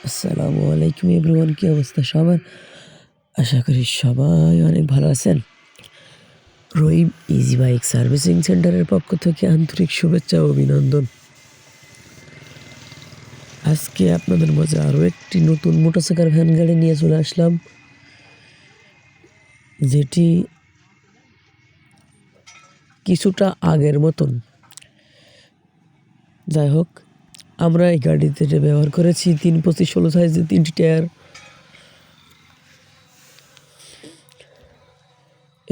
আসসালামু আলাইকুম এভরিওয়ান, কি অবস্থা সবার? আশা করি সবাই অনেক ভালো আছেন। রহিম ইজি বাইক সার্ভিসিং সেন্টারের পক্ষ থেকে আন্তরিক শুভেচ্ছা ও অভিনন্দন। আজকে আপনাদের মাঝে আরও একটি নতুন মোটরসাইকেল ভ্যান গাড়ি নিয়ে চলে আসলাম, যেটি কিছুটা আগের মতন। যাই হোক, আমরা এই গাড়িতে ব্যবহার করেছি 3/25/16 সাইজের 3টি টায়ার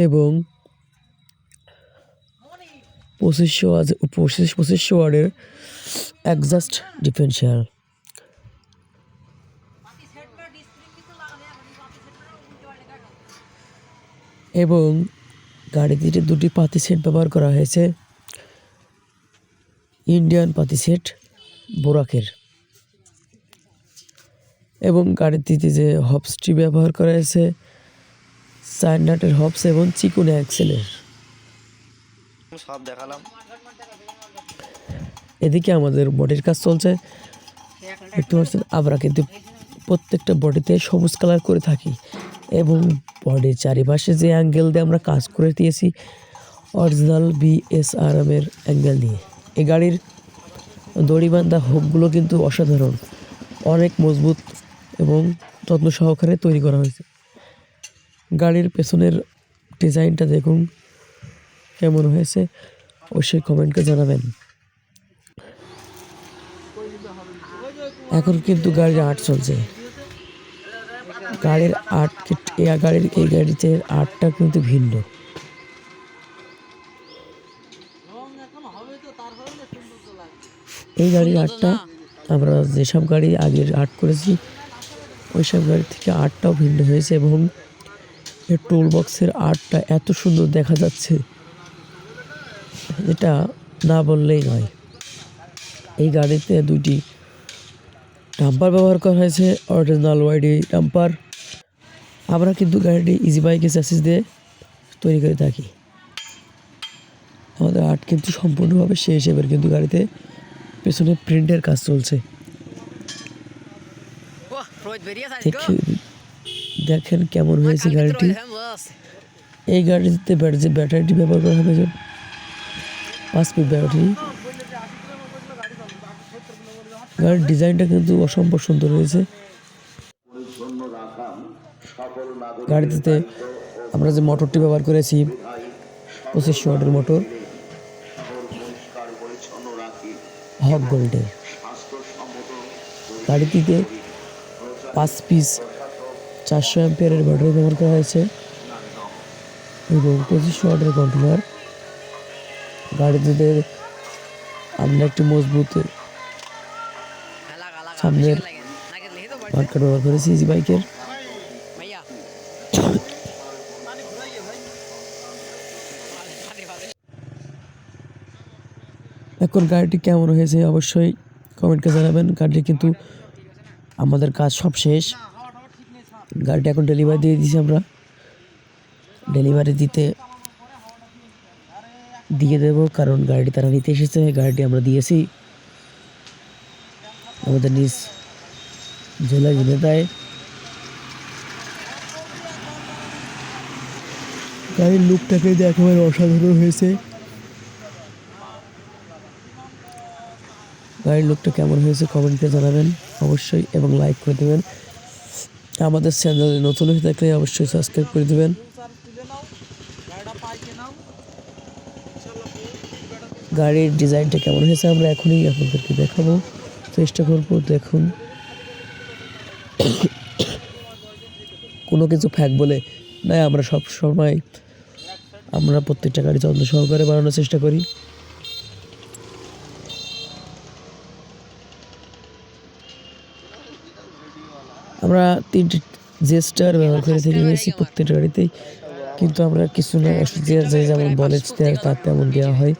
এবং 2500 ওয়াটের এক্সজস্ট ডিফারেনশিয়াল। এবং গাড়িটিতে দুটি পাতি সেট ব্যবহার করা হয়েছে, ইন্ডিয়ান পাতি সেট বোরাকের। এবং গাড়িটিতে যে হবসটি ব্যবহার করা হয়েছে চার নাটের হবস এবং চিকুন অ্যাক্সেলের। সব দেখালাম। এদিকে আমাদের বডির কাজ চলছে, দেখতে পাচ্ছেন। আমরা কিন্তু প্রত্যেকটা বডিতে সবুজ কালার করে থাকি এবং বডির চারিপাশে যে অ্যাঙ্গেল দিয়ে আমরা কাজ করে দিয়েছি অরিজিনাল BSRM এর অ্যাঙ্গেল দিয়ে। এই গাড়ির দড়িবান্ধা হুকগুলো কিন্তু অসাধারণ, অনেক মজবুত এবং যত্ন সহকারে তৈরি করা হয়েছে। গাড়ির পেছনের ডিজাইনটা দেখুন কেমন হয়েছে, অবশ্যই কমেন্টে জানাবেন। এখন কিন্তু গাড়ির আর্ট চলছে। গাড়ির এই গাড়িতে আর্টটা কিন্তু ভিন্ন। এই গাড়ির আর্টটা আমরা যেসব গাড়ি আগের আর্ট করেছি ওইসব গাড়ি থেকে আর্টটাও ভিন্ন হয়েছে এবং এর টুল বক্সের আর্টটা এত সুন্দর দেখা যাচ্ছে, এটা না বললেই নয়। এই গাড়িতে দুটি ডাম্পার ব্যবহার করা হয়েছে, অরিজিনাল ওয়াইডি ডাম্পার। আমরা কিন্তু গাড়িটি ইজি বাইকের চ্যাসিস দিয়ে তৈরি করে থাকি। আমাদের আর্ট কিন্তু সম্পূর্ণভাবে শেষ। এবার কিন্তু গাড়িতে পেছনে প্রিন্টের কাজ চলছে। দেখেন কেমন হয়েছে গাড়িটি। এই গাড়িতে যে ব্যাটারিটি ব্যবহার করা হবে 5 ফিট ব্যাটারি। গাড়ির ডিজাইনটা কিন্তু অসম্ভব সুন্দর হয়েছে। গাড়িতে আমরা যে মোটরটি ব্যবহার করেছি 2500 ওয়াটের মোটর, হক গোল্ডের। গাড়িটিতে 5 পিস 400 অ্যাম্পিয়ারের ব্যাটারি ব্যবহার করা হয়েছে এবং 2500 ওয়াটের কন্ট্রোলার। গাড়িটিতে আমরা একটি মজবুত সামনের মার্কার ব্যবহার করেছি ইজি বাইকের। এখন গাড়িটি কেমন হয়েছে অবশ্যই কমেন্টে জানাবেন। গাড়িটি কিন্তু আমাদের কাজ সব শেষ। গাড়িটা এখন ডেলিভারি দিয়ে দিয়েছি আমরা। ডেলিভারি দিয়ে দেবো, কারণ গাড়িটি তারা নিতে এসেছে। গাড়িটি আমরা দিয়েছি আমাদের নিজ জেলায় দেয়। গাড়ির লুকটাকে একেবারে অসাধারণ হয়েছে। গাড়ির লুকটা কেমন হয়েছে কমেন্টে জানাবেন অবশ্যই এবং লাইক করে দেবেন। আমাদের চ্যানেলে নতুন হয়ে থাকলে অবশ্যই সাবস্ক্রাইব করে দেবেন। গাড়ির ডিজাইনটা কেমন হয়েছে আমরা এখনই আপনাদেরকে দেখাবো, চেষ্টা করবো। দেখুন, কোনো কিছু ফ্যাক বলে না, আমরা সব সময় প্রত্যেকটা গাড়ি যত্ন সহকারে বানানোর চেষ্টা করি। আমরা 3টি জেস্টার ব্যবহার করে নিয়েছি প্রত্যেকটা গাড়িতেই, কিন্তু আমরা কিছু না যেমন বলে তার তেমন দেওয়া হয়।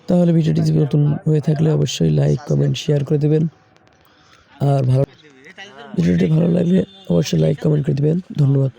তাহলে ভিডিওটি নতুন হয়ে থাকলে অবশ্যই লাইক কমেন্ট শেয়ার করে দেবেন। আর ভিডিওটি ভালো লাগলে অবশ্যই লাইক কমেন্ট করে দেবেন। ধন্যবাদ।